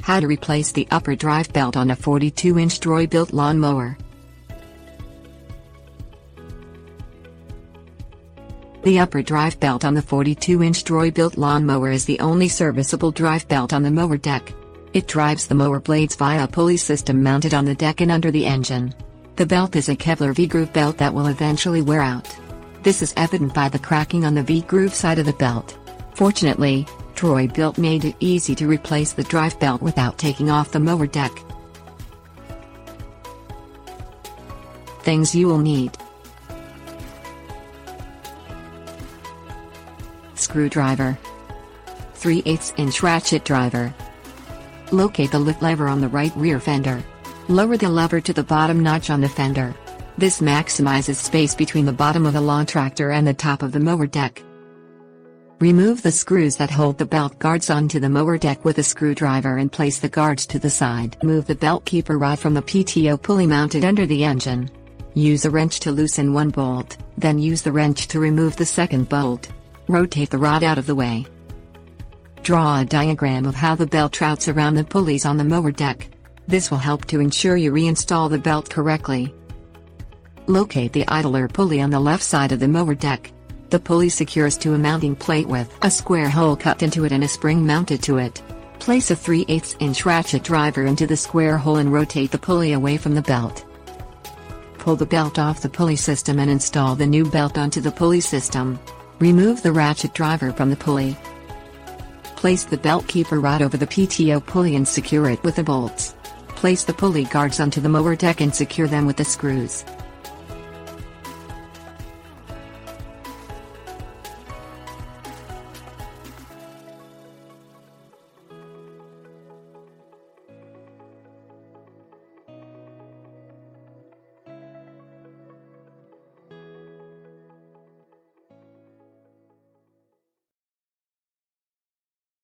How to replace the upper drive belt on a 42-inch Troy-Bilt Lawn Mower. The upper drive belt on the 42-inch Troy-Bilt Lawn Mower is the only serviceable drive belt on the mower deck. It drives the mower blades via a pulley system mounted on the deck and under the engine. The belt is a Kevlar V-groove belt that will eventually wear out. This is evident by the cracking on the V-groove side of the belt. Fortunately, Troy-Bilt made it easy to replace the drive belt without taking off the mower deck. Things you will need: screwdriver, 3/8-inch ratchet driver. Locate the lift lever on the right rear fender. Lower the lever to the bottom notch on the fender. This maximizes space between the bottom of the lawn tractor and the top of the mower deck. Remove the screws that hold the belt guards onto the mower deck with a screwdriver and place the guards to the side. Move the belt keeper rod from the PTO pulley mounted under the engine. Use a wrench to loosen one bolt, then use the wrench to remove the second bolt. Rotate the rod out of the way. Draw a diagram of how the belt routes around the pulleys on the mower deck. This will help to ensure you reinstall the belt correctly. Locate the idler pulley on the left side of the mower deck. The pulley secures to a mounting plate with a square hole cut into it and a spring mounted to it. Place a 3/8-inch ratchet driver into the square hole and rotate the pulley away from the belt. Pull the belt off the pulley system and install the new belt onto the pulley system. Remove the ratchet driver from the pulley. Place the belt keeper rod over the PTO pulley and secure it with the bolts. Place the pulley guards onto the mower deck and secure them with the screws.